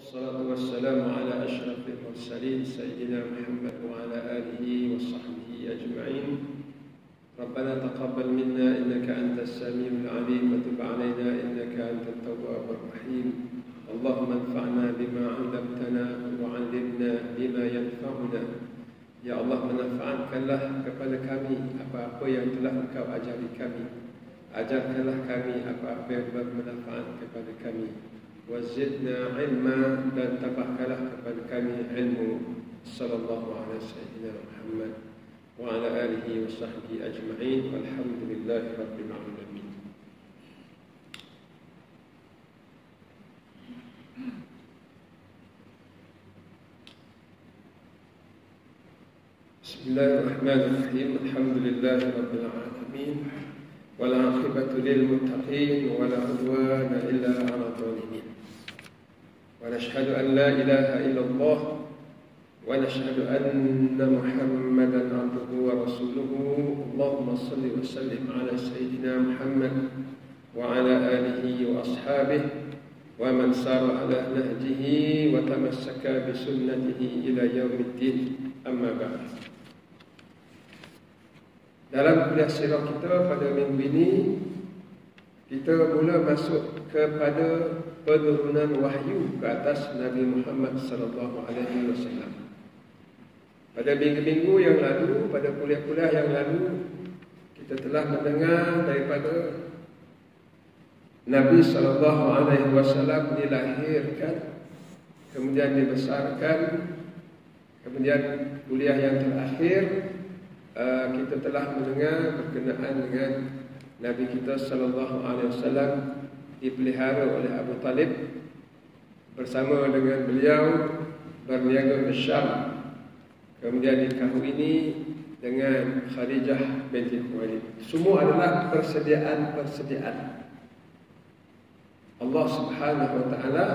والصلاة والسلام على أشرف المرسلين سيدنا محمد وعلى آله وصحبه أجمعين. ربنا تقبل منا إنك أنت السميع العليم وتب علينا إنك أنت التواب الرحيم. اللهم انفعنا بما علمتنا وعلمنا بما ينفعنا. Ya Allah, manfaatkanlah kepada kami apa-apa yang telah Engkau ajari kami. Ajarkanlah kami apa-apa yang bermanfaat kepada kami. Wazidna ilma, dan tambahkanlah kepada kami ilmu. Sallallahu alaihi sayyidina Muhammad wa ala alihi wa sahbihi ajma'in. Walhamdulillahi rabbil alamin. Bismillahirrahmanirrahim. Alhamdulillahi rabbil alamin. Wal 'aqibatu lil muttaqin wa la 'udwana illa 'alal zalimin. Wa nashhadu an la ilaha illallah wa nashhadu anna Muhammadan 'abduhu wa rasuluhu. Allahumma shalli wa sallim ala sayyidina Muhammad wa ala alihi wa ashabihi wa man sara ala nahjihi wa tamassaka bi sunnatihi ila yaumiddin. Amma ba'd. Dalam kuliah sirah kita pada minggu ini, kita mula masuk kepada penurunan wahyu ke atas Nabi Muhammad sallallahu alaihi wasallam. Pada minggu-minggu yang lalu, pada kuliah-kuliah yang lalu, kita telah mendengar daripada Nabi sallallahu alaihi wasallam dilahirkan, kemudian dibesarkan, kemudian kuliah yang terakhir kita telah mendengar berkenaan dengan Nabi kita sallallahu alaihi wasallam dipelihara oleh Abu Talib, bersama dengan beliau berniaga ke Syam, kemudian dikahwini dengan Khadijah binti Khuwailid. Semua adalah persediaan-persediaan Allah Subhanahu wa taala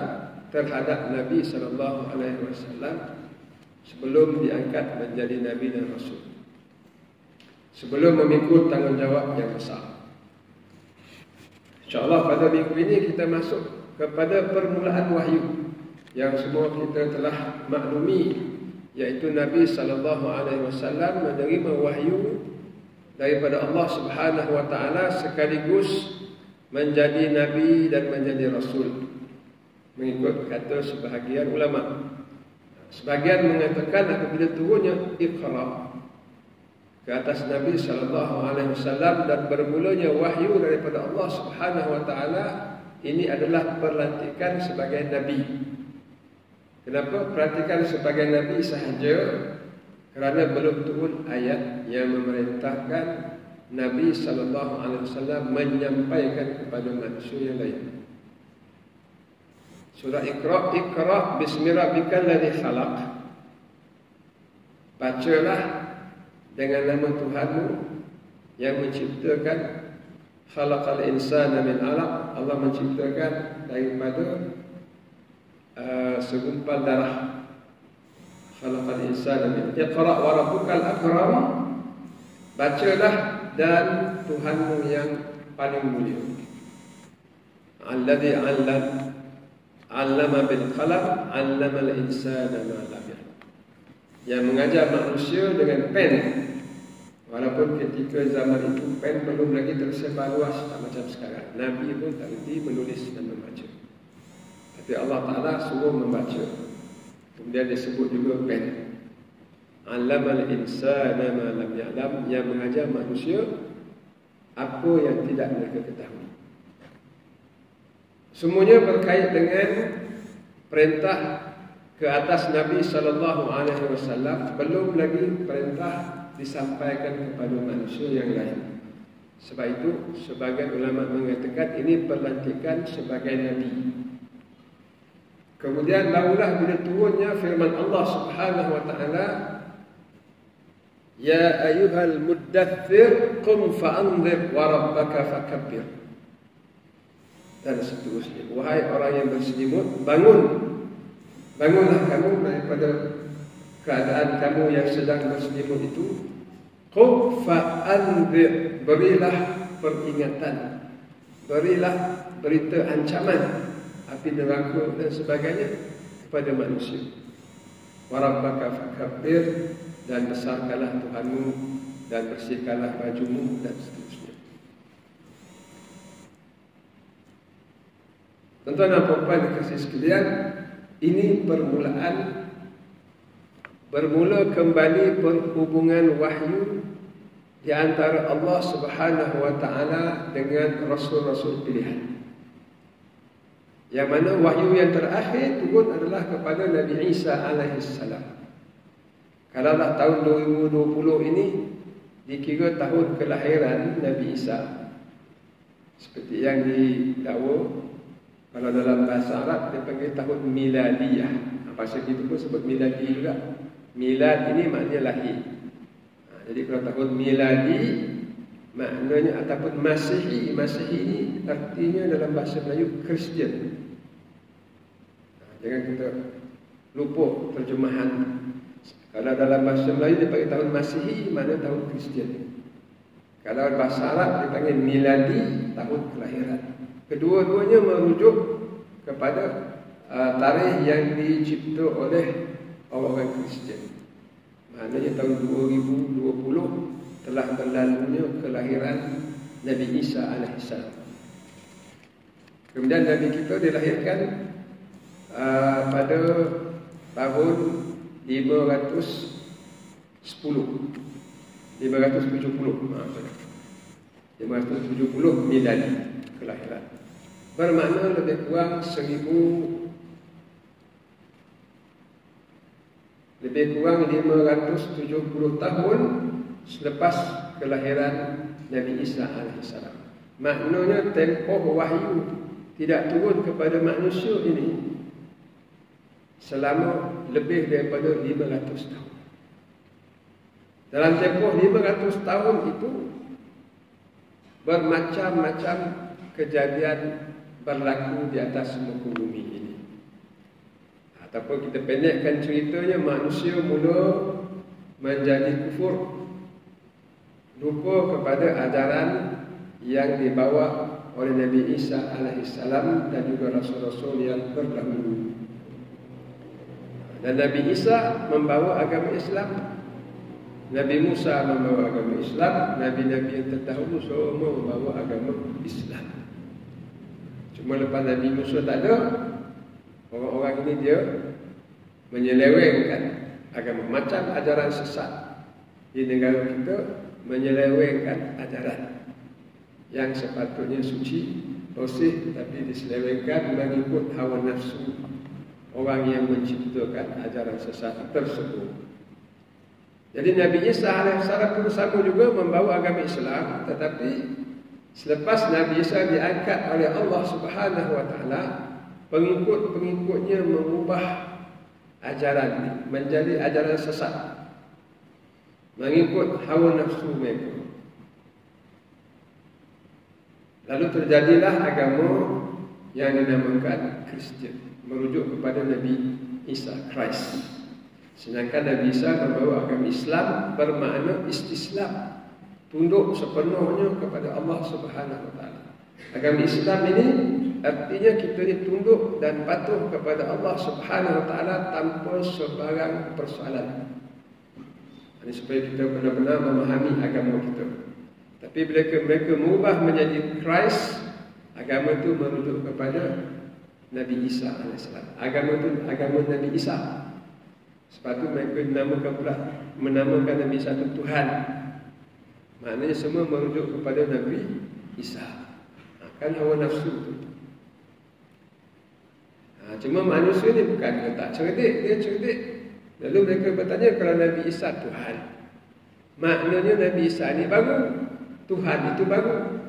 terhadap Nabi sallallahu alaihi wasallam sebelum diangkat menjadi nabi dan rasul, sebelum memikul tanggungjawab yang besar. InsyaAllah pada minggu ini kita masuk kepada permulaan wahyu yang semua kita telah maklumi, iaitu Nabi SAW menerima wahyu daripada Allah Subhanahu wa taala sekaligus menjadi nabi dan menjadi rasul, mengikut kata sebahagian ulama. Sebahagian mengatakan apabila turunnya Iqra ke atas Nabi SAW dan bermulanya wahyu daripada Allah Subhanahu wa taala, ini adalah pelantikan sebagai nabi. Kenapa pelantikan sebagai nabi sahaja? Kerana belum turun ayat yang memerintahkan Nabi SAW menyampaikan kepada manusia yang lain. Surah Iqra, Iqra bismi rabbikal ladzi khalaq. Bacalah dengan nama Tuhanmu yang menciptakan. Khalaqal insana min 'alaq. Allah menciptakan daripada segumpal darah. Khalaqal insana min. Iqra wa rabbukal akram. Bacalah dan Tuhanmu yang paling mulia. Alladzi 'allama bil qalam 'allamal insana ma lam ya'lam. Yang mengajar manusia dengan pen. Walaupun ketika zaman itu pen belum lagi tersebar luas, tak macam sekarang. Nabi pun tak reti menulis dan membaca, tapi Allah Ta'ala suruh membaca. Kemudian disebut juga pen. 'Allamal insana ma lam ya'lam, yang mengajar manusia apa yang tidak mereka ketahui. Semuanya berkait dengan perintah ke atas Nabi sallallahu alaihi wasallam, belum lagi perintah disampaikan kepada manusia yang lain. Sebab itu sebagian ulama mengatakan ini pelantikan sebagai nabi. Kemudian barulah bila turunnya firman Allah Subhanahu wa taala, ya ayyuhal muddaththir qum fa'anzir wa rabbaka fakabbir, dan seterusnya. Wahai orang yang berselimut, bangunlah kamu daripada keadaan kamu yang sedang berselimut itu. Qum fa'anzir, berilah peringatan, berilah berita ancaman api neraka dan sebagainya kepada manusia. Wa rabbaka fakabbir, dan besarkanlah Tuhanmu dan bersihkanlah bajumu, dan seterusnya. Tuan-tuan dan puan dikasihi sekalian, ini bermula kembali perhubungan wahyu di antara Allah Subhanahu wa taala dengan rasul-rasul pilihan. Yang mana wahyu yang terakhir turun adalah kepada Nabi Isa alaihissalam. Kalaulah tahun 2020 ini dikira tahun kelahiran Nabi Isa, seperti yang didakwa, kalau dalam bahasa Arab dia panggil tahun miladiyah. Bahasa kita pun sebut miladi juga. Milad ini maknanya lahir. Jadi kalau tahun miladi maknanya ataupun Masehi. Masehi ini artinya dalam bahasa Melayu Kristian. Jangan kita lupa terjemahan. Kalau dalam bahasa Melayu dia panggil tahun Masehi, mana tahun Kristian. Kalau bahasa Arab dia panggil miladi, tahun kelahiran. Kedua-duanya merujuk kepada tarikh yang dicipta oleh orang Kristian. Maknanya tahun 2020 telah berlalunya kelahiran Nabi Isa alaihissalam. Kemudian Nabi kita dilahirkan pada tahun 570 miladi kelahiran. Bermakna lebih kurang 570 tahun selepas kelahiran Nabi Isa alaihissalam. Maknanya tempoh wahyu tidak turun kepada manusia ini selama lebih daripada 500 tahun. Dalam tempoh 500 tahun itu bermacam-macam kejadian berlaku di atas muka bumi ini. Ataupun kita pendekkan ceritanya, manusia mula menjadi kufur, lupa kepada ajaran yang dibawa oleh Nabi Isa alaihissalam dan juga rasul-rasul yang terdahulu. Dan Nabi Isa membawa agama Islam, Nabi Musa membawa agama Islam, Nabi-Nabi yang terdahulu semua membawa agama Islam. Cuma lepas Nabi Musa tak ada, orang-orang ini dia menyelewengkan agama. Macam ajaran sesat di negara kita, menyelewengkan ajaran yang sepatutnya suci, bersih, tapi diselewengkan mengikut hawa nafsu orang yang menciptakan ajaran sesat tersebut. Jadi Nabi Isa alaihissalam pun sama juga membawa agama Islam, tetapi selepas Nabi Isa diangkat oleh Allah Subhanahu wa taala, pengikut-pengikutnya mengubah ajaran ini menjadi ajaran sesat, mengikut hawa nafsu mereka. Lalu terjadilah agama yang dinamakan Kristian, merujuk kepada Nabi Isa Christ. Sedangkan Nabi Isa membawa agama Islam, bermakna istislam, tunduk sepenuhnya kepada Allah Subhanahu wa taala. Agama Islam ini artinya kita ditunduk dan patuh kepada Allah Subhanahu wa taala tanpa sebarang persoalan. Ini supaya kita benar-benar memahami agama kita. Tapi bila mereka mengubah menjadi Christ, agama itu merujuk kepada Nabi Isa alaihissalam. Agama itu agama Nabi Isa. Sebab itu mereka menamakan Nabi Isa itu Tuhan. Maknanya semua merujuk kepada Nabi Isa. Kan hawa nafsu itu. Cuma manusia ni bukan dia tak cerdik, dia cerdik. Lalu mereka bertanya, kalau Nabi Isa Tuhan, maknanya Nabi Isa ni baru, Tuhan itu baru.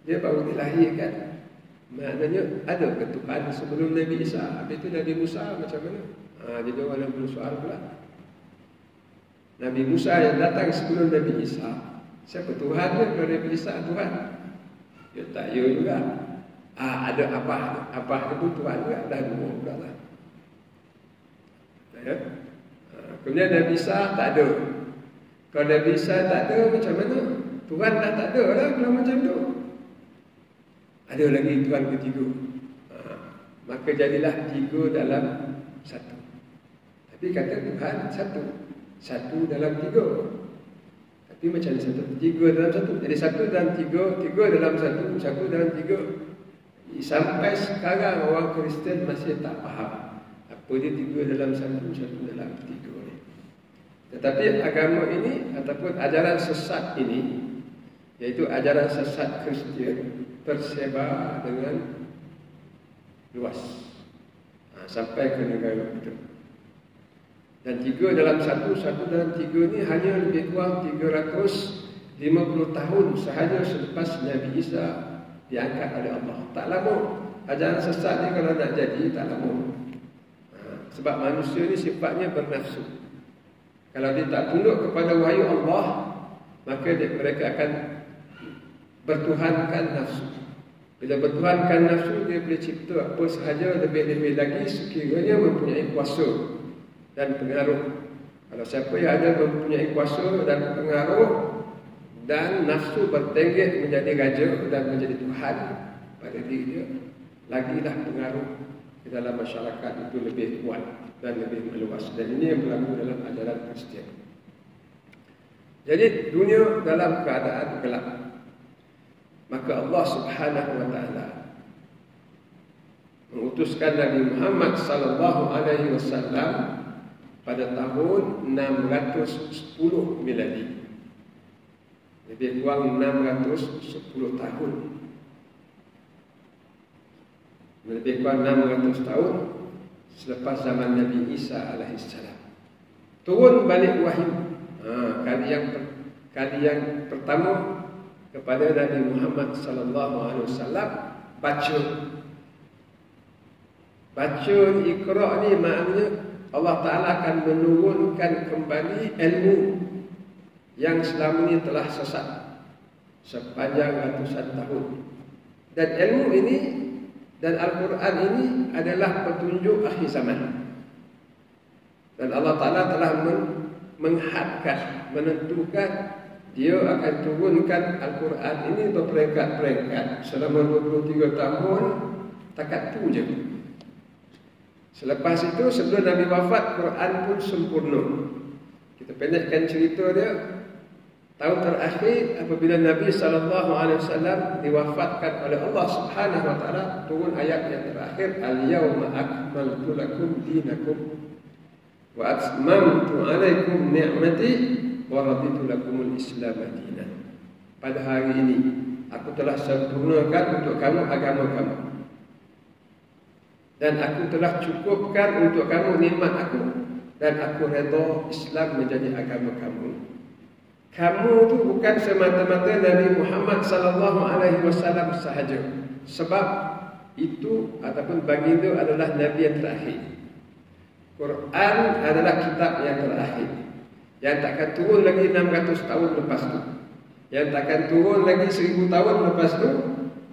Dia baru dilahirkan. Maknanya ada ke Tuhan sebelum Nabi Isa? Habis itu Nabi Musa macam mana? Jadi orang yang bersoal pula. Nabi Musa yang datang sebelum Nabi Isa, siapa Tuhan dia? Kalau Nabi Isa Tuhan? Ya tak, ya juga. Ada apa itu Tuhan juga. Dah dua pula lah. Ya? Kemudian Nabi Isa tak ada. Kalau Nabi Isa tak ada, macam mana? Tuhan dah tak ada lah kalau macam tu. Ada lagi Tuhan ketiga. Maka jadilah tiga dalam satu. Tapi kata Tuhan satu. Satu dalam tiga. Tapi macam satu, tiga dalam satu. Jadi satu dalam tiga, tiga dalam satu, satu dalam tiga. Sampai sekarang orang Kristian masih tak faham apa dia tiga dalam satu, satu dalam tiga ni. Tetapi agama ini ataupun ajaran sesat ini, iaitu ajaran sesat Kristian, tersebar dengan luas sampai ke negara kita. Dan tiga dalam satu, satu dalam tiga ni hanya lebih kurang 350 tahun sahaja selepas Nabi Isa diangkat oleh Allah. Tak lama. Ajaran sesat ni kalau nak jadi tak lama. Sebab manusia ni sifatnya bernafsu. Kalau dia tak tunduk kepada wahyu Allah, maka mereka akan bertuhankan nafsu. Bila bertuhankan nafsu, dia boleh cipta apa sahaja, lebih-lebih lagi sekiranya mempunyai kuasa dan pengaruh. Kalau siapa yang ada mempunyai kuasa dan pengaruh dan nafsu bertengget menjadi raja dan menjadi Tuhan pada diri dia, lagilah pengaruh di dalam masyarakat itu lebih kuat dan lebih meluas. Dan ini yang berlaku dalam ajaran Kristian. Jadi dunia dalam keadaan gelap. Maka Allah Subhanahu wa taala mengutuskan Nabi Muhammad sallallahu alaihi wasallam pada tahun 610 miladi. Lebih kurang 610 tahun. Lebih kurang 600 tahun selepas zaman Nabi Isa alaihissalam. Turun balik wahyu. Kali yang pertama kepada Nabi Muhammad sallallahu alaihi wasallam baca Iqra ni maknanya Allah Taala akan menurunkan kembali ilmu yang selama ini telah sesat sepanjang ratusan tahun. Dan ilmu ini dan Al-Quran ini adalah petunjuk akhir zaman. Dan Allah Ta'ala telah menghadkan, menentukan dia akan turunkan Al-Quran ini berperingkat-peringkat selama 23 tahun, takat tu je. Selepas itu, sebelum Nabi wafat, Quran pun sempurna. Kita pendekkan cerita dia. Tahun terakhir apabila Nabi SAW diwafatkan oleh Allah Subhanahu wa taala, turun ayat yang terakhir, al-yauma akmaltu lakum dinakum wa atmamtu 'alaikum ni'mati wa raditu lakumul Islam dinan. Pada hari ini aku telah sempurnakan untuk kamu agama kamu. Dan aku telah cukupkan untuk kamu nikmat aku, dan aku redha Islam menjadi agama kamu. Kamu tu bukan semata-mata Nabi Muhammad sallallahu alaihi wasallam sahaja. Sebab itu ataupun baginda adalah nabi yang terakhir. Quran adalah kitab yang terakhir, yang takkan turun lagi 600 tahun lepas tu, yang takkan turun lagi 1000 tahun lepas tu,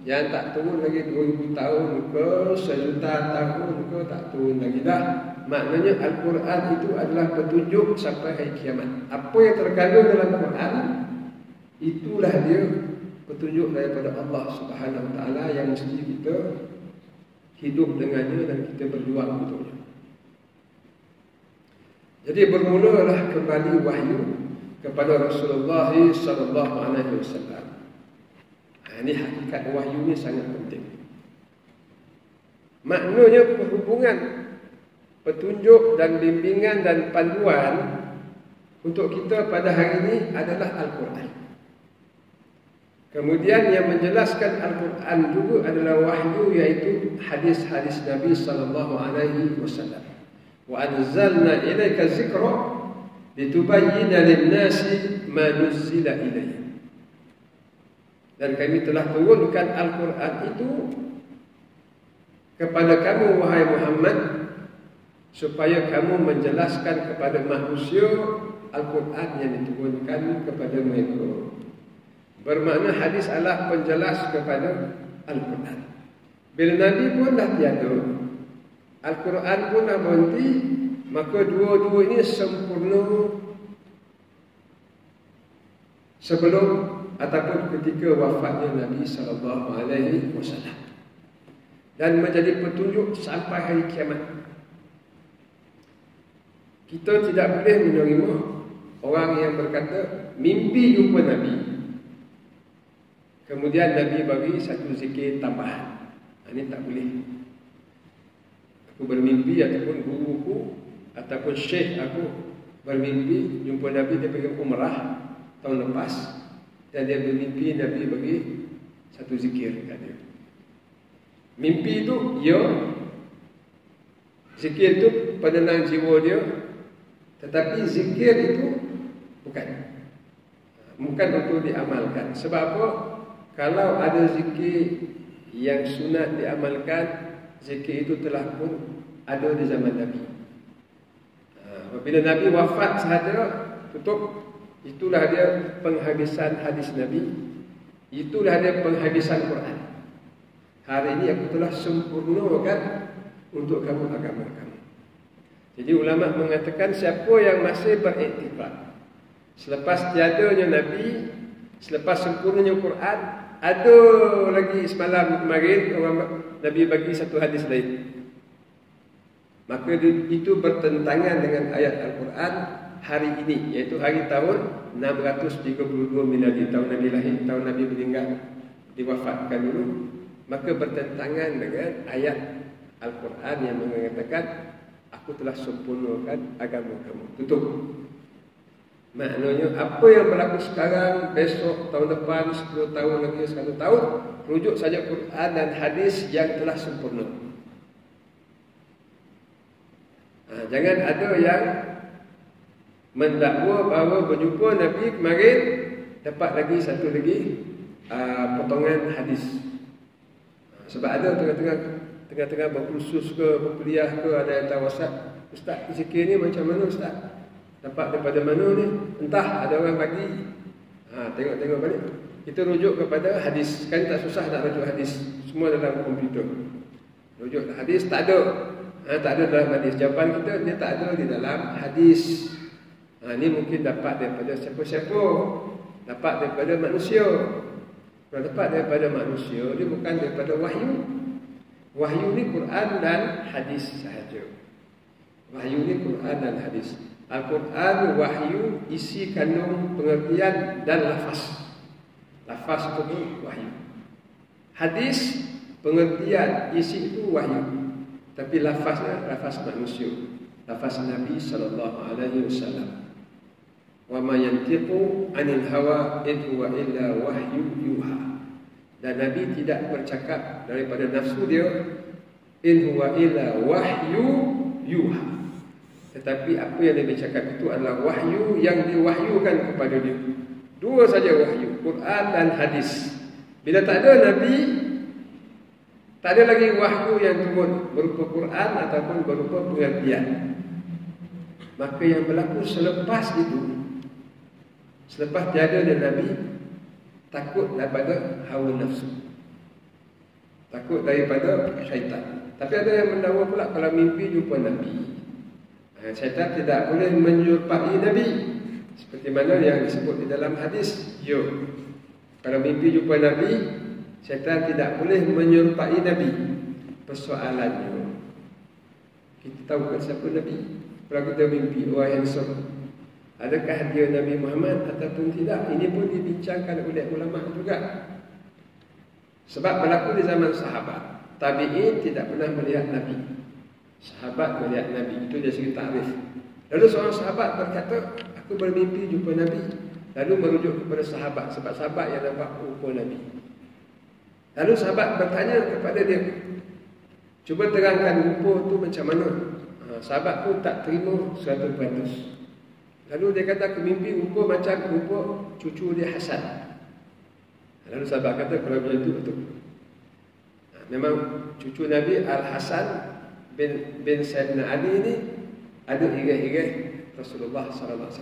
yang tak turun lagi 2000 tahun ke 1 juta tahun ke, tak turun lagi dah. Maknanya Al-Quran itu adalah petunjuk sampai hari kiamat. Apa yang terkandung dalam Quran, itulah dia petunjuk daripada Allah Subhanahu wa taala yang mesti kita hidup dengannya dan kita berjuang untuknya. Jadi bermulalah kembali wahyu kepada Rasulullah sallallahu alaihi wasallam. Ini hakikat wahyu ni sangat penting. Maknanya perhubungan petunjuk dan bimbingan dan panduan untuk kita pada hari ini adalah Al-Quran. Kemudian yang menjelaskan Al-Quran juga adalah wahyu, iaitu hadis-hadis Nabi sallallahu alaihi wasallam. Wa anzalna ilaika dzikra litubayyana lin-nasi ma nuzzila ilaihim. Dan kami telah turunkan Al-Quran itu kepada kamu wahai Muhammad, supaya kamu menjelaskan kepada manusia Al-Quran yang diturunkan kepada mereka. Bermakna hadis adalah penjelas kepada Al-Quran. Bila Nabi pun dah tiada, Al-Quran pun dah berhenti, maka dua-dua ini sempurna sebelum ataupun ketika wafatnya Nabi sallallahu alaihi wasallam, dan menjadi petunjuk sampai hari kiamat. kita tidak boleh menerima orang yang berkata mimpi jumpa Nabi, kemudian Nabi bagi satu zikir tambahan. Ini tak boleh. Aku bermimpi ataupun guruku ataupun syekh aku bermimpi jumpa Nabi, dia pergi umrah tahun lepas, dan dia bermimpi Nabi bagi satu zikir dekat dia. Mimpi itu, ya, zikir itu penenang jiwa dia, tetapi zikir itu bukan untuk diamalkan. Sebab apa? Kalau ada zikir yang sunat diamalkan, zikir itu telah pun ada di zaman Nabi. Apabila Nabi wafat sahaja, tutup. Itulah dia penghabisan hadis Nabi, itulah dia penghabisan Quran. Hari ini aku telah sempurnakan untuk kamu agama kamu. Jadi ulama mengatakan siapa yang masih beriktikad selepas tiadanya Nabi, selepas sempurnanya Quran, ada lagi semalam kemarin orang Nabi bagi satu hadis lain, maka itu bertentangan dengan ayat Al-Quran hari ini, iaitu hari tahun 632 miladi, tahun Nabi lahir, tahun Nabi meninggal, diwafatkan dulu. Maka bertentangan dengan ayat Al-Quran yang mengatakan aku telah sempurnakan agama kamu. Tutup. Maknanya apa yang berlaku sekarang, besok, tahun depan, 10 tahun lagi, 1 tahun, rujuk saja Quran dan hadis yang telah sempurna. Jangan ada yang mendakwa bahawa berjumpa Nabi kemarin dapat lagi satu lagi potongan hadis. Sebab ada tengah-tengah berkursus ke, berkuliah ke, ada yang tahu WhatsApp, Ustaz, zikir ni macam mana Ustaz? Dapat daripada mana ni? Entah, ada orang bagi. Tengok-tengok balik. Kita rujuk kepada hadis. Kan tak susah nak rujuk hadis. Semua dalam komputer. Rujuk hadis tak ada. Tak ada dalam hadis. Jawapan kita, dia tak ada di dalam hadis. Ini mungkin dapat daripada siapa-siapa. Dapat daripada manusia. Kalau dapat daripada manusia, dia bukan daripada wahyu. Wahyu ni Quran dan hadis sahaja. Wahyu ni Quran dan hadis. Al-Quran wahyu, isi kandung pengertian dan lafaz. Lafaz itu pun wahyu. Hadis pengertian, isi itu wahyu. Tapi lafaznya lafaz manusia. Lafaz Nabi SAW. Wa ma yantiqu 'anil hawa in huwa illa wahyu yuha. Dan Nabi tidak bercakap daripada nafsu dia, in huwa illa wahyu yuha. Tetapi apa yang Nabi cakap itu adalah wahyu yang diwahyukan kepada dia. Dua saja wahyu, Quran dan hadis. Bila tak ada Nabi, tak ada lagi wahyu yang turun berupa Quran ataupun berupa pengertian. Maka yang berlaku selepas itu, selepas tiada Nabi, takut daripada hawa nafsu, takut daripada syaitan. Tapi ada yang mendakwa pula kalau mimpi jumpa Nabi, syaitan tidak boleh menyerupai Nabi, seperti mana yang disebut di dalam hadis. Kalau mimpi jumpa Nabi, syaitan tidak boleh menyerupai Nabi. Persoalannya, kita tahu ke siapa Nabi? Kalau kita mimpi orang handsome, adakah dia Nabi Muhammad ataupun tidak? Ini pun dibincangkan oleh ulama juga. Sebab berlaku di zaman sahabat, tabi'in tidak pernah melihat Nabi, sahabat melihat Nabi. Itu dia segi takrif. Lalu seorang sahabat berkata, aku bermimpi jumpa Nabi. Lalu merujuk kepada sahabat, sebab sahabat yang nampak rupa Nabi. Lalu sahabat bertanya kepada dia, cuba terangkan rupa tu macam mana. Sahabat pun tak terima 100%. Lalu dia kata, aku mimpi rupa macam rupa cucu dia Hasan. Lalu sahabat kata, kalau macam itu betul. Memang cucu Nabi Al-Hasan bin Sayyidina Ali ini ada irai-irai Rasulullah SAW.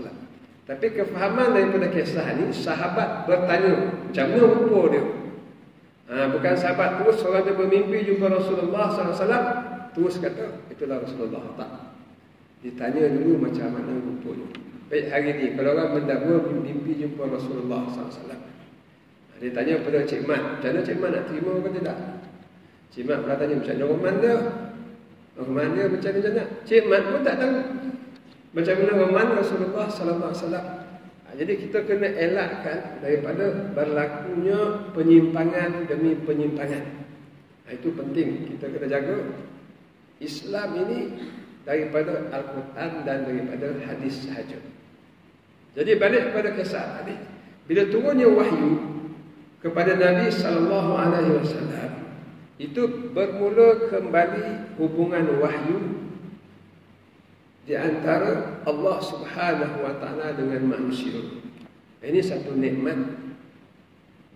Tapi kefahaman daripada kisah ini, sahabat bertanya macam mana rupa dia. Bukan sahabat terus orang dia bermimpi jumpa Rasulullah SAW, terus kata itulah Rasulullah. Tak, ditanya dulu macam mana rupanya. Baik, hari ni kalau orang mendakwa mimpi jumpa Rasulullah SAW, dia tanya kepada Cik Mat, macam mana Cik Mat nak terima ke tidak? Cik Mat pula tanya macam mana Rahman dia, Rahman dia macam mana? Cik Mat pun tak tahu. Macam mana Waman Rasulullah sallallahu alaihi wasallam. Jadi kita kena elakkan daripada berlakunya penyimpangan demi penyimpangan. Itu penting kita kena jaga. Islam ini daripada Al-Quran dan daripada hadis sahaja. Jadi balik kepada kisah tadi, bila turunnya wahyu kepada Nabi sallallahu alaihi wasallam, itu bermula kembali hubungan wahyu di antara Allah Subhanahu wa taala dengan manusia. Ini satu nikmat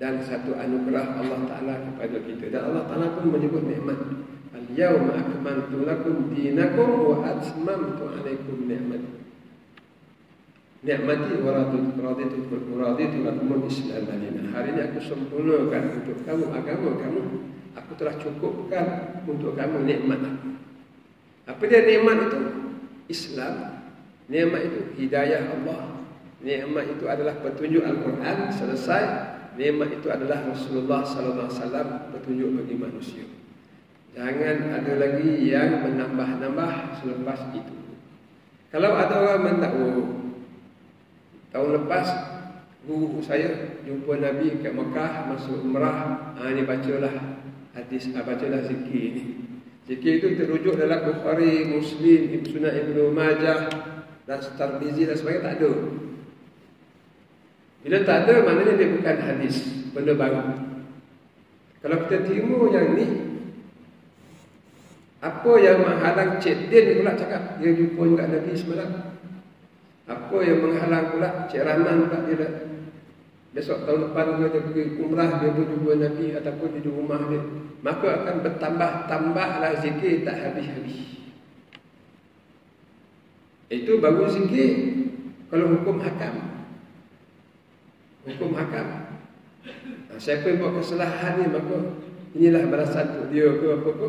dan satu anugerah Allah taala kepada kita. Dan Allah taala pun menyebut nikmat, al-yauma akmaltu lakum dinakum wa atmamtu alaikum ni'mati. Ni'mati wa raditu lakum al-islam madinah. Hari ini aku sempurnakan untuk kamu agama kamu. Aku telah cukupkan untuk kamu nikmat aku. Apa dia nikmat itu? Islam. Nikmat itu hidayah Allah. Nikmat itu adalah petunjuk Al-Quran. Selesai. Nikmat itu adalah Rasulullah sallallahu alaihi wasallam, petunjuk bagi manusia. Jangan ada lagi yang menambah-nambah selepas itu. Kalau ada orang mendakwa, tahun lepas guru saya jumpa Nabi kat Mekah masuk umrah, ni bacalah hadis, bacalah zikir ni. Zikir itu terujuk dalam Bukhari, Muslim, Sunan Ibnu Majah dan Tirmizi dan sebagainya. Tak ada. Bila tak ada, maknanya dia bukan hadis, benda baru. Kalau kita terima yang ni, apa yang menghalang Cik Din pula cakap dia jumpa juga Nabi semalam? Apa yang menghalang pula Cik Rahman pula dia besok tahun depan dia pergi umrah, dia pun jumpa Nabi ataupun di rumah dia, maka akan bertambah-tambahlah zikir tak habis-habis. Itu baru zikir. Kalau hukum hakam, siapa yang buat kesalahan ni, maka inilah balasan untuk dia ke apa-apa.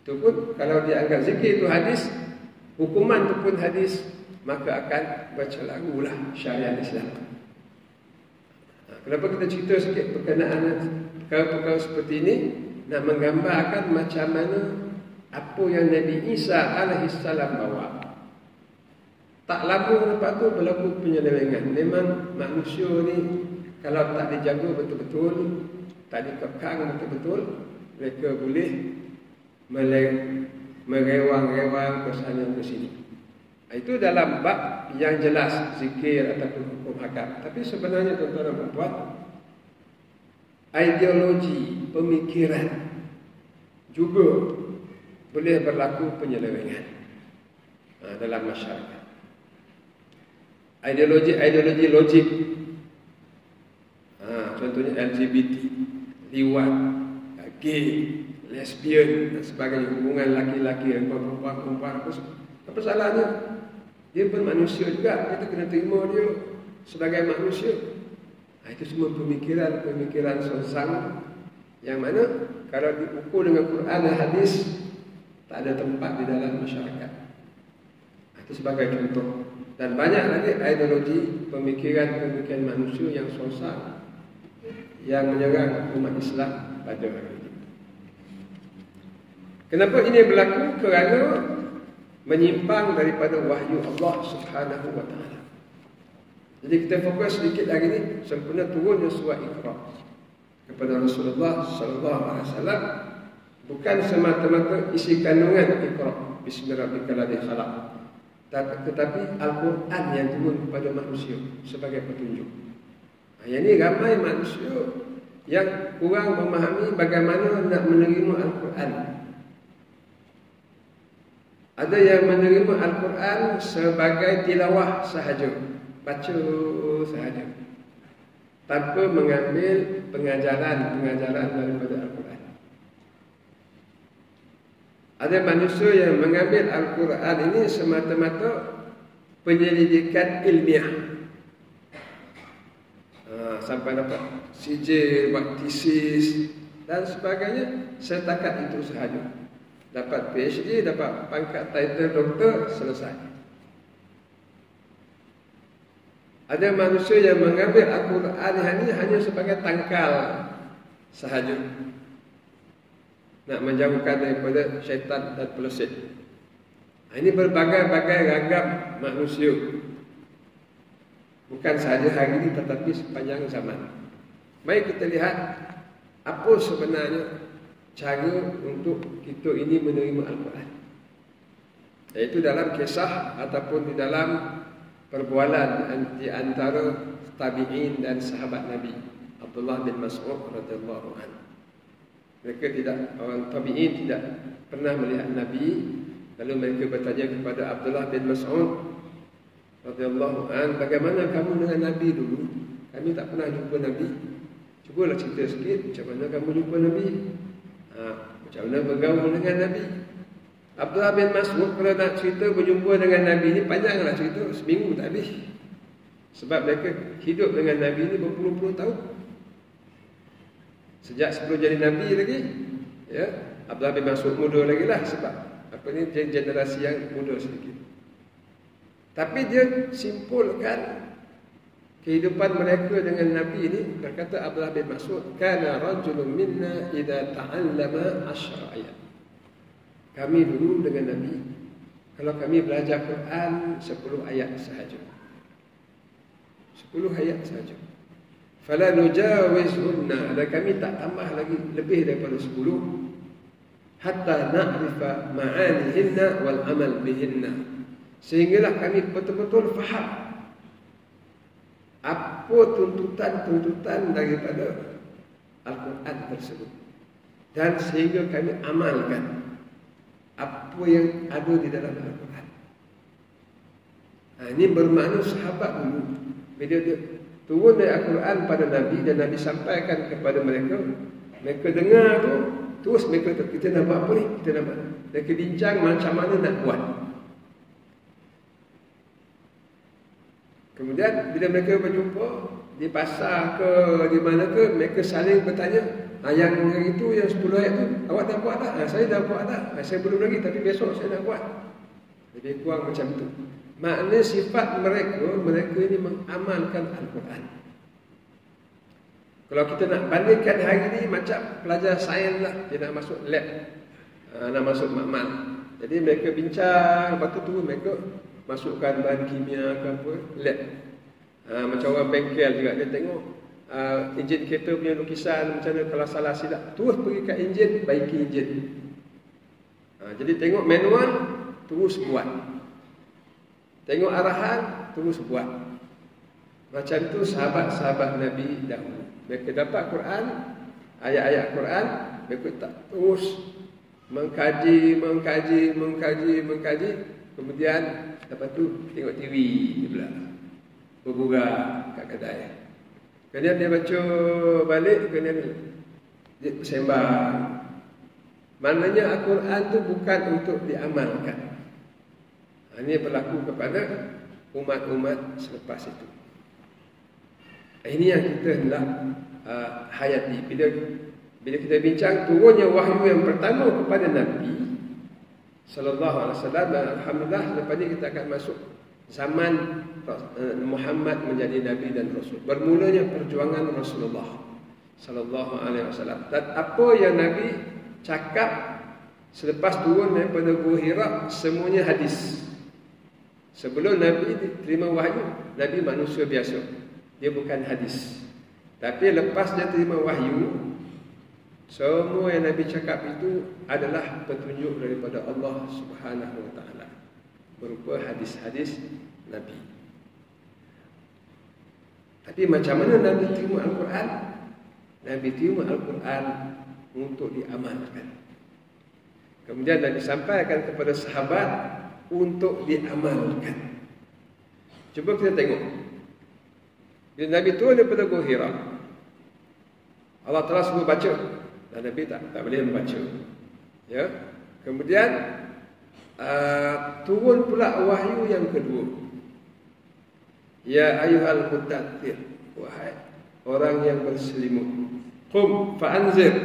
Itu pun kalau dia anggap zikir itu hadis, hukuman itu pun hadis, maka akan baca lagulah syariat Islam. Kenapa kita cerita sikit berkenaan perkara-perkara seperti ini? Nak menggambarkan macam mana apa yang Nabi Isa alaihissalam bawa. Tak lama lepas tu berlaku penyelewengan. Memang manusia ni kalau tak dijaga betul-betul, tak dikekang betul-betul, mereka boleh merewang-rewang ke sana ke sini. Itu dalam bab yang jelas zikir ataupun hukum hakam. Tapi sebenarnya tuan-tuan dan puan, ideologi, pemikiran juga boleh berlaku penyelewengan dalam masyarakat. Ideologi logik, contohnya LGBT, liwat, gay, lesbian dan sebagainya, hubungan laki-laki dan perempuan. Apa salahnya? Dia pun manusia juga, kita kena terima dia sebagai manusia. Itu semua pemikiran sonsang yang mana kalau diukur dengan Quran dan hadis tak ada tempat di dalam masyarakat. Itu sebagai contoh. Dan banyak lagi ideologi, pemikiran manusia yang sonsang yang menyerang umat Islam pada hari ini. Kenapa ini berlaku? Kerana menyimpang daripada wahyu Allah Subhanahu wa taala. Jadi kita fokus sedikit hari ini sempena turunnya surah Iqra kepada Rasulullah sallallahu alaihi wasallam, bukan semata-mata isi kandungan Iqra bismillahirrahmanirrahim khalaq, tetapi Al-Quran yang turun kepada manusia sebagai petunjuk. Yang ini ramai manusia yang kurang memahami bagaimana nak menerima Al-Quran. Ada yang menerima Al-Quran sebagai tilawah sahaja, baca sahaja, tanpa mengambil pengajaran daripada Al-Quran. Ada manusia yang mengambil Al-Quran ini semata-mata penyelidikan ilmiah, sampai dapat sijil, buat tesis dan sebagainya, setakat itu sahaja. Dapat PhD, dapat pangkat title doktor, selesai. Ada manusia yang mengambil Al-Quran ini hanya sebagai tangkal sahaja, nak menjauhkan daripada syaitan dan peleset. Ini berbagai-bagai ragam manusia. Bukan sahaja hari ini tetapi sepanjang zaman. Mari kita lihat apa sebenarnya cara untuk kita ini menerima Al-Quran. Iaitu dalam kisah ataupun di dalam perbualan di antara tabi'in dan sahabat Nabi Abdullah bin Mas'ud radhiyallahu anhu. Mereka orang tabi'in tidak pernah melihat Nabi. Lalu mereka bertanya kepada Abdullah bin Mas'ud radhiyallahu anhu, bagaimana kamu dengan Nabi dulu? Kami tak pernah jumpa Nabi. Cubalah cerita sikit macam mana kamu jumpa Nabi. Macam mana bergaul dengan Nabi. Abdullah bin Mas'ud kalau nak cerita berjumpa dengan Nabi ni panjanglah cerita, seminggu tak habis. Sebab mereka hidup dengan Nabi ni berpuluh-puluh tahun. Sejak sebelum jadi Nabi lagi, ya, Abdullah bin Mas'ud muda lagi lah sebab apa ni generasi yang muda sedikit. Tapi dia simpulkan kehidupan mereka dengan Nabi ini. Berkata Abdullah bin Mas'ud, kana rajulun minna idza ta'allama 10 ayat. Kami dulu dengan Nabi, kalau kami belajar Quran 10 ayat sahaja. 10 ayat sahaja. Fala nujawizhunna, dan kami tak tambah lagi lebih daripada 10. Hatta na'rifa ma'anihinna wal amal bihinna, sehinggalah kami betul-betul faham apa tuntutan-tuntutan daripada Al-Quran tersebut, dan sehingga kami amalkan apa yang ada di dalam Al-Quran. Ini bermakna sahabat dulu bila dia turun dari Al-Quran pada Nabi dan Nabi sampaikan kepada mereka, mereka dengar tu, terus mereka kata, kita nak buat apa ni? Kita nak buat. Mereka bincang macam mana nak buat. Kemudian bila mereka berjumpa di pasar ke di mana ke, mereka saling bertanya, yang itu yang 10 ayat tu awak dah buat tak? Saya dah buat tak? Saya belum lagi, tapi besok saya nak buat. Lebih kurang macam tu. Makna sifat mereka ini mengamalkan Al-Quran. Kalau kita nak bandingkan hari ini macam pelajar sains lah, dia nak masuk lab, nak masuk makmal. Jadi mereka bincang, lepas tu mereka masukkan bahan kimia ke apa, lab. Macam orang bengkel juga, dia tengok enjin kereta punya lukisan macam mana, kalau salah silap terus pergi kat enjin, baiki enjin. Jadi tengok manual, terus buat. Tengok arahan, terus buat. Macam tu sahabat-sahabat Nabi dahulu. Mereka dapat Quran, ayat-ayat Quran, mereka tak terus mengkaji. Kemudian lepas tu tengok TV pula, bergurau kat kedai. Kemudian dia baca balik, kemudian dia bersembang. Maknanya Al-Quran tu bukan untuk diamalkan. Ini berlaku kepada umat-umat selepas itu. Ini yang kita hendak hayati. Bila kita bincang turunnya wahyu yang pertama kepada Nabi sallallahu alaihi wasallam, dan alhamdulillah selepas ini kita akan masuk zaman Muhammad menjadi Nabi dan Rasul. Bermulanya perjuangan Rasulullah sallallahu alaihi wasallam. Dan apa yang Nabi cakap selepas turun daripada Gua Hira, semuanya hadis. Sebelum Nabi terima wahyu, Nabi manusia biasa. Dia bukan hadis. Tapi lepas dia terima wahyu, semua yang Nabi cakap itu adalah petunjuk daripada Allah Subhanahu Wa Taala, berupa hadis-hadis Nabi. Tapi macam mana Nabi terima Al-Quran? Nabi terima Al-Quran untuk diamalkan. Kemudian Nabi sampaikan kepada sahabat untuk diamalkan. Cuba kita tengok. Bila Nabi turun daripada Gua Hira, Allah Ta'ala suruh baca, dan Nabi tak boleh membaca. Ya. Kemudian turun pula wahyu yang kedua. Ya ayyuhal muddaththir, wahai orang yang berselimut, qum fa'anzir,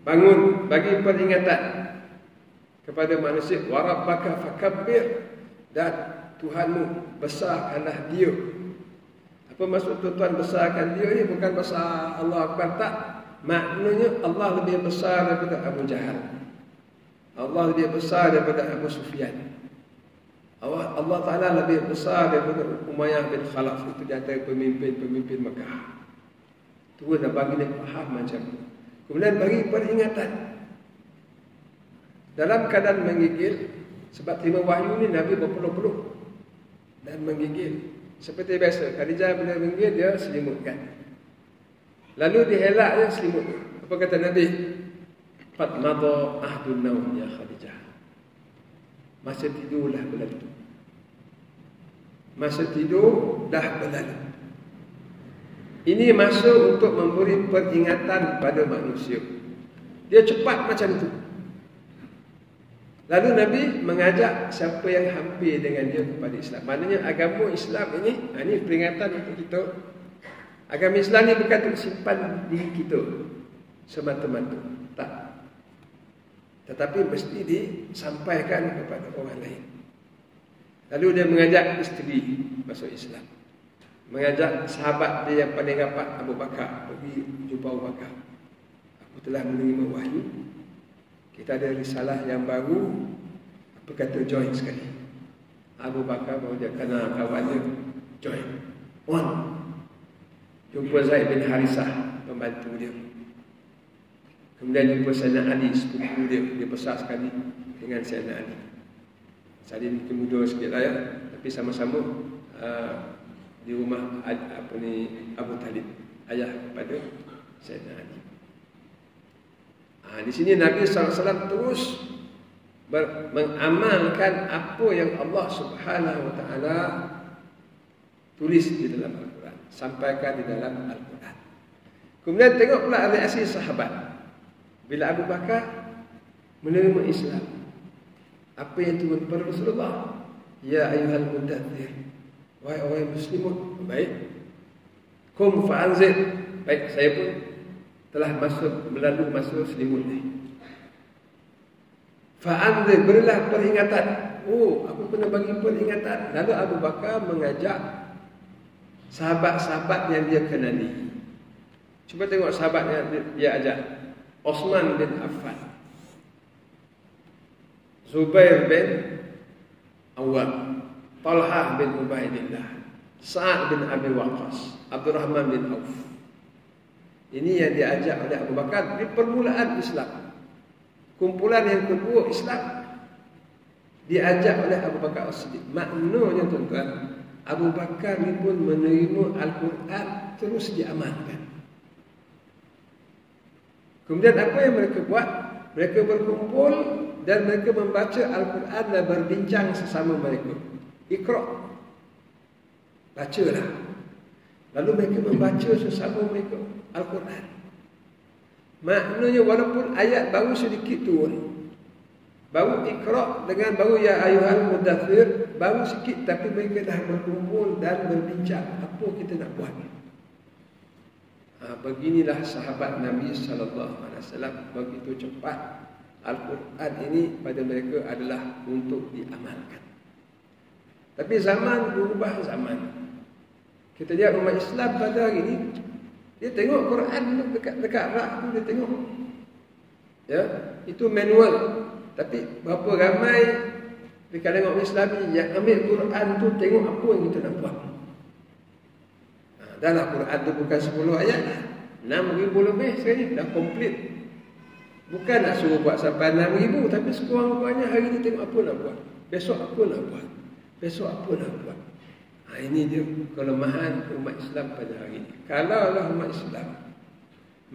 bangun, bagi peringatan kepada manusia, wa rabbaka fakabbir, dan Tuhanmu besarkanlah dia. Apa maksud Tuhan besarkan dia ni? Bukan besar Allah Akbar, tak. Maknanya Allah lebih besar daripada Abu Jahal. Allah lebih besar daripada Abu Sufyan. Allah Ta'ala lebih besar daripada Umayyah bin Khalaf. Itu di antara pemimpin-pemimpin Mekah. Itu dah bagi dia faham macam tu. Kemudian bagi peringatan. Dalam keadaan menggigil, sebab terima wahyu ni Nabi berpeluh-peluh dan menggigil. Seperti biasa, Khadijah bila menggigil dia selimutkan. Lalu dihelak dia selimut. Apa kata Nabi? Qad madha ahdun naum ya Khadijah. Masa tidurlah berlalu. Masa tidur dah berlalu. Ini masa untuk memberi peringatan pada manusia. Dia cepat macam itu. Lalu Nabi mengajak siapa yang hampir dengan dia kepada Islam. Maknanya agama Islam ini peringatan untuk kita. Agama Islam ni bukan untuk simpan diri kita semata-mata. Tak. Tetapi mesti disampaikan kepada orang lain. Lalu dia mengajak isteri masuk Islam. Mengajak sahabat dia yang paling rapat, Abu Bakar, pergi jumpa Abu Bakar. Aku telah menerima wahyu. Kita ada risalah yang baru. Apa kata join sekali? Abu Bakar baru dia kenal kawan dia. Join. Jumpa Zaid bin Harisah, pembantu dia. Kemudian jumpa Sayyidina Ali, sepupu dia. Dia besar sekali dengan Sayyidina Ali. Sayyidina mungkin muda sikit lah ya. Tapi sama-sama di rumah Abu Talib, ayah kepada Sayyidina Ali. Di sini Nabi SAW terus mengamalkan apa yang Allah Subhanahu Wa Taala tulis di dalam Al-Quran, sampaikan di dalam Al-Quran. Kemudian tengok pula reaksi sahabat bila Abu Bakar menerima Islam. Apa yang turun kepada Rasulullah? Ya ayyuhal mudaththir, wahai orang muslimun, baik. Kum fa'anzir, baik, saya pun telah melalui masa selimut ni. Fa'anzir, berilah peringatan. Oh, aku kena bagi peringatan. Lalu Abu Bakar mengajak sahabat-sahabat yang dia kenali. Cuba tengok sahabat yang dia ajak. Osman bin Affan, Zubair bin Awam, Talhah bin Ubaidillah, Sa'ad bin Abi Waqqas, Abdurrahman bin Auf. Ini yang diajak oleh Abu Bakar di permulaan Islam. Kumpulan yang kedua Islam diajak oleh Abu Bakar As-Siddiq. Maknanya tuan-tuan, Abu Bakar ni pun menerima Al-Quran terus diamalkan. Kemudian apa yang mereka buat? Mereka berkumpul dan mereka membaca Al-Quran dan berbincang sesama mereka. Iqra', bacalah. Lalu mereka membaca sesama mereka Al-Quran. Maknanya walaupun ayat baru sedikit turun, baru Iqra' dengan baru ya ayyuhal mudaththir, baru sikit, tapi mereka dah berkumpul dan berbincang apa kita nak buat. Beginilah sahabat Nabi SAW, begitu cepat Al-Quran ini pada mereka adalah untuk diamalkan. Tapi zaman berubah zaman. Kita lihat umat Islam pada hari ini, dia tengok Quran dekat rak tu, dia tengok. Ya, itu manual. Tapi berapa ramai di kalangan orang Islam yang ambil Quran tu tengok apa yang kita nak buat. Dalam Quran tu bukan 10 ayat, 6,000 lebih sekarang dah komplit. Bukan nak suruh buat sampai 6,000, tapi sekurang-kurangnya hari ni tengok apa nak buat, besok apa nak buat, besok apa nak buat. Ini dia kelemahan umat Islam pada hari ini. Kalaulah umat Islam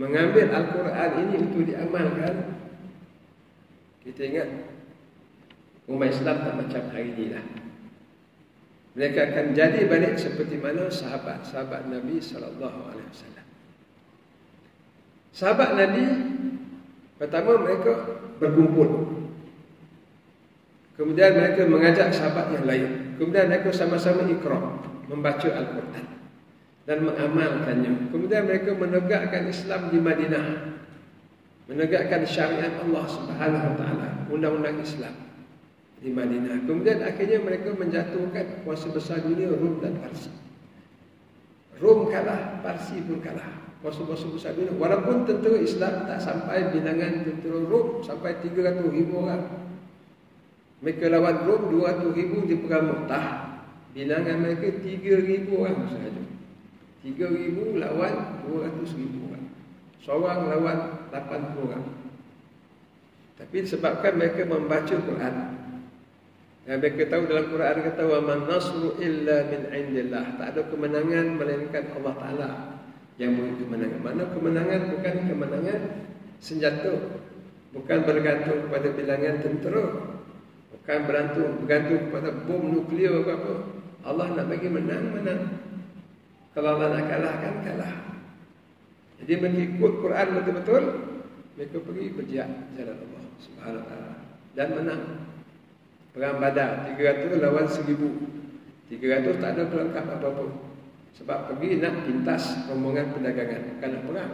mengambil Al-Quran ini untuk diamalkan, kita ingat umat Islam tak macam hari ini lah. Mereka akan jadi balik seperti mana sahabat-sahabat Nabi SAW. Sahabat Nabi, pertama mereka berkumpul. Kemudian mereka mengajak sahabat yang lain. Kemudian mereka sama-sama Iqra', membaca Al-Quran dan mengamalkannya. Kemudian mereka menegakkan Islam di Madinah, menegakkan syariat Allah Subhanahu Wa Taala, undang-undang Islam di Madinah. Kemudian akhirnya mereka menjatuhkan kuasa besar dunia, Rom dan Parsi. Rom kalah, Parsi pun kalah. musuh-musuh besar dunia. Walaupun tentera Islam tak sampai bilangan tentera Rom sampai 300,000 orang. Mereka lawan Rom 200,000 di perang Mu'tah. Bilangan mereka 3,000 orang sahaja. 3,000 lawan 200,000 orang. Seorang lawan 80 orang. Tapi disebabkan mereka membaca Quran. Dan mereka tahu dalam Quran kata wa man nasru illa min indillah. Tak ada kemenangan melainkan Allah Taala yang memberi kemenangan. Mana kemenangan bukan kemenangan senjata, bukan bergantung kepada bilangan tentera, bukan bergantung kepada bom nuklear atau apa. Allah nak bagi menang. Kalau Allah nak kalahkan, kalah. Jadi mereka ikut Quran betul-betul, mereka pergi berjihad jalan Allah Subhanahu Wa Taala dan menang. Perang Badar 300 lawan 1,000. 300 tak ada pelengkap apa-apa. Sebab pergi nak pintas rombongan perdagangan, bukan nak perang.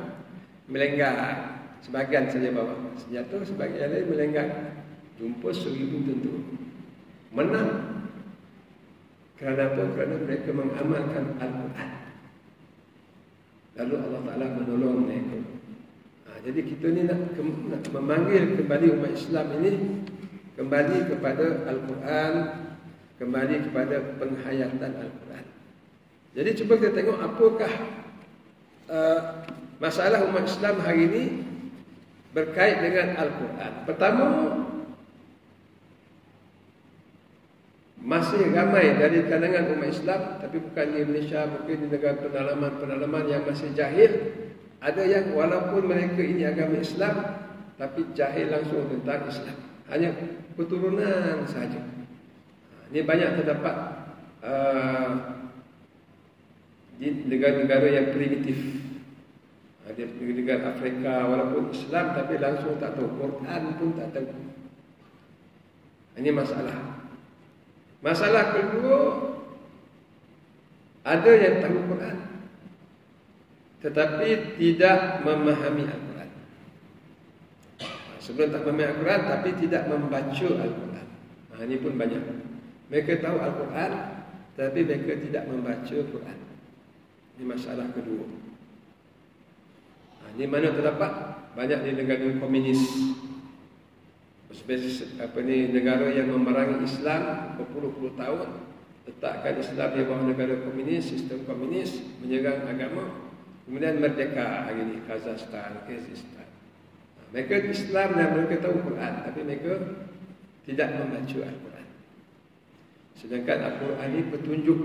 Melenggang, sebahagian saja bawa senjata, sebahagian lain melenggang. Jumpa 1,000 tentera. Menang. Kerana apa? Kerana mereka mengamalkan Al-Quran. Lalu Allah Ta'ala menolong mereka. Jadi kita ni nak memanggil kembali umat Islam ini kembali kepada Al-Quran, kembali kepada penghayatan Al-Quran. Jadi cuba kita tengok apakah masalah umat Islam hari ini berkait dengan Al-Quran. Pertama, masih ramai dari kalangan umat Islam, tapi bukan di Indonesia, mungkin di negara pedalaman yang masih jahil. Ada yang walaupun mereka ini agama Islam, tapi jahil langsung tentang Islam. Hanya keturunan sahaja. Ini banyak terdapat di negara-negara yang primitif. Di negara Afrika walaupun Islam, tapi langsung tak tahu Quran pun tak tahu. Ini masalah. Masalah kedua, ada yang tahu Quran tetapi tidak memahami Al-Quran. Sebelum tak memahami Al-Quran tapi tidak membaca Al-Quran. Ini pun banyak. Mereka tahu Al-Quran tetapi mereka tidak membaca Al-Quran. Ini masalah kedua. Ini mana terdapat banyak di negara komunis. Negara yang memerangi Islam berpuluh-puluh tahun, letakkan Islam di bawah negara komunis, sistem komunis, menyerang agama, kemudian merdeka hari ini, Kazakhstan, Kyrgyzstan. Mereka Islam dan mereka tahu Quran, tapi mereka tidak membaca Al-Quran. Sedangkan Al-Quran ini petunjuk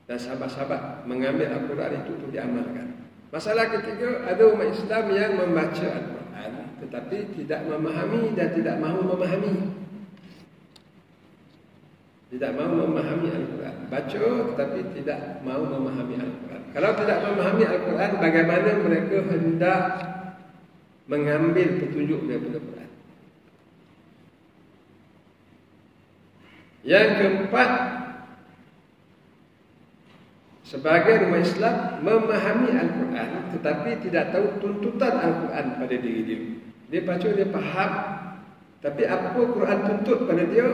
dan sahabat-sahabat mengambil Al-Quran itu untuk diamalkan. Masalah ketiga, ada umat Islam yang membaca Al-Quran tetapi tidak memahami dan tidak mahu memahami. Tidak mahu memahami Al-Quran. Baca tetapi tidak mahu memahami Al-Quran. Kalau tidak memahami Al-Quran, bagaimana mereka hendak mengambil petunjuk daripada Al-Quran? Yang keempat, sebagai umat Islam memahami Al-Quran tetapi tidak tahu tuntutan Al-Quran pada diri dia. Dia baca, dia faham, tapi apa Quran tuntut pada dia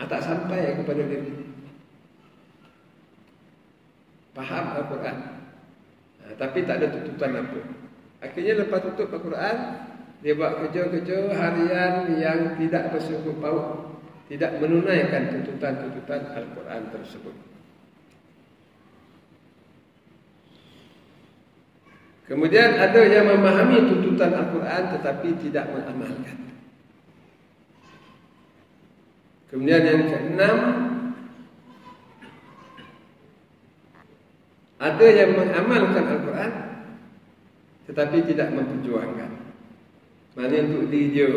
tak sampai kepada dia. Faham Al-Quran tapi tak ada tuntutan apa. Akhirnya lepas tutup Al-Quran, dia buat kerja-kerja harian yang tidak bersungguh paut, tidak menunaikan tuntutan-tuntutan Al-Quran tersebut. Kemudian ada yang memahami tuntutan Al-Quran tetapi tidak mengamalkan. Kemudian yang keenam, ada yang mengamalkan Al-Quran tetapi tidak memperjuangkan. Maknanya untuk diri dia,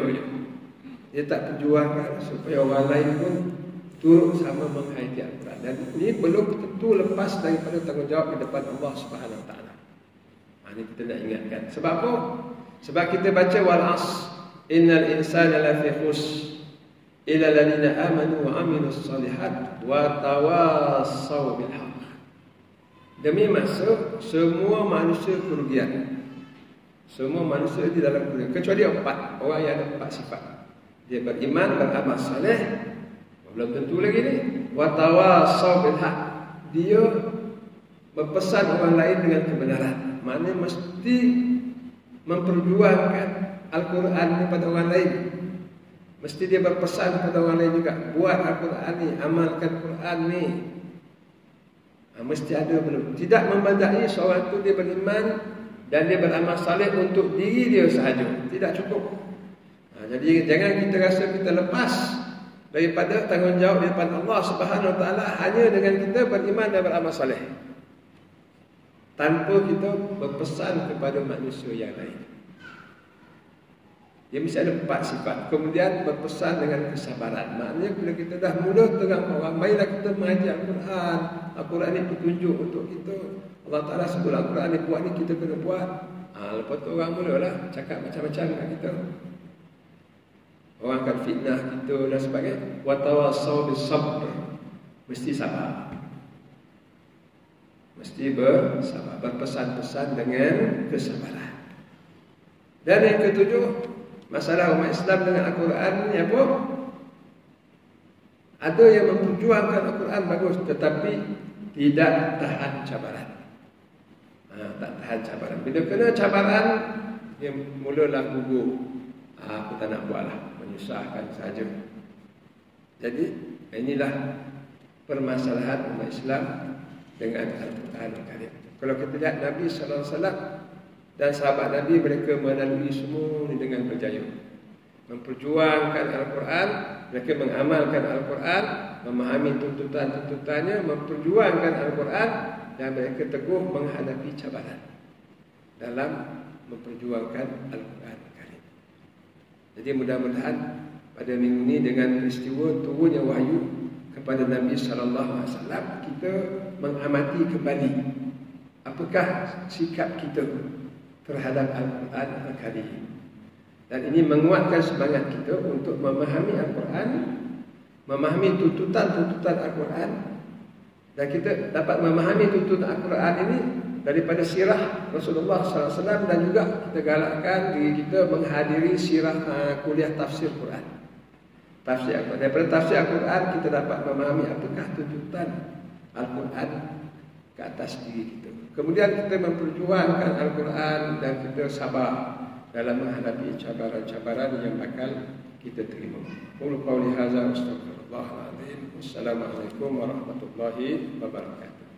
dia tak perjuangkan supaya orang lain pun turut sama menghayati Al-Quran. Dan ini belum tentu lepas daripada tanggungjawab di depan Allah Subhanahu Wa Taala. Ini kita nak ingatkan. Sebab apa? Sebab kita baca wal as, innal insana lafi khus illa alladhina amanu wa amilus solihat wa tawassaw bil haqq. Demi masa semua manusia kerugian. Semua manusia di dalam kerugian kecuali 4 orang yang ada 4 sifat. Dia beriman, beramal soleh, belum tentu lagi ni, wa tawassaw bil haqq. Dia berpesan orang lain dengan kebenaran. maknanya mesti memperjuangkan Al-Quran kepada orang lain. Mesti dia berpesan kepada orang lain juga, buat Al-Quran ni, amalkan Quran ni. Mesti ada belum. Tidak memadai seorang itu dia beriman dan dia beramal saleh untuk diri dia sahaja. Tidak cukup. Jadi jangan kita rasa kita lepas daripada tanggungjawab di depan Allah Subhanahu Wa Taala hanya dengan kita beriman dan beramal saleh, tanpa kita berpesan kepada manusia yang lain. Dia mesti ada 4 sifat. Kemudian berpesan dengan kesabaran. Maknanya bila kita dah mula terang orang, marilah kita mengajar Al-Quran. Al-Quran ni petunjuk untuk kita. Allah Ta'ala sebut Al-Quran ni buat ni, kita kena buat. Lepas tu orang mulalah cakap macam-macam kat kita. Orang akan fitnah kita dan sebagainya. Wa tawassaw bis-sabr. Mesti sabar. Mesti bersabar. Berpesan-pesan dengan kesabaran. Dan yang ketujuh, masalah umat Islam dengan Al-Quran ni apa? Ada yang memperjuangkan Al-Quran bagus, tetapi tidak tahan cabaran. Tak tahan cabaran. Bila kena cabaran, dia mulalah gugur. Aku tak nak buat lah, menyusahkan saja. Jadi inilah permasalahan umat Islam dengan Al-Quran Karim. Kalau kita lihat Nabi SAW dan sahabat Nabi, mereka melalui semua ini dengan berjaya. Memperjuangkan Al-Quran, mereka mengamalkan Al-Quran, memahami tuntutan-tuntutannya, memperjuangkan Al-Quran, dan mereka teguh menghadapi cabaran dalam memperjuangkan Al-Quran Karim. Jadi mudah-mudahan pada minggu ini dengan peristiwa turunnya wahyu kepada Nabi SAW, kita mengamati kembali apakah sikap kita terhadap Al-Quran Al-Karim. Dan ini menguatkan semangat kita untuk memahami Al-Quran, memahami tuntutan-tuntutan Al-Quran. Dan kita dapat memahami tuntutan Al-Quran ini daripada sirah Rasulullah SAW, dan juga kita galakkan diri kita menghadiri sirah kuliah tafsir Quran. Tafsir Al-Quran. Daripada tafsir Al-Quran kita dapat memahami apakah tuntutan Al-Quran ke atas diri kita. Kemudian kita memperjuangkan Al-Quran dan kita sabar dalam menghadapi cabaran-cabaran yang bakal kita terima. Qul qawli hadza astaghfirullah al-azim. Wassalamualaikum warahmatullahi wabarakatuh.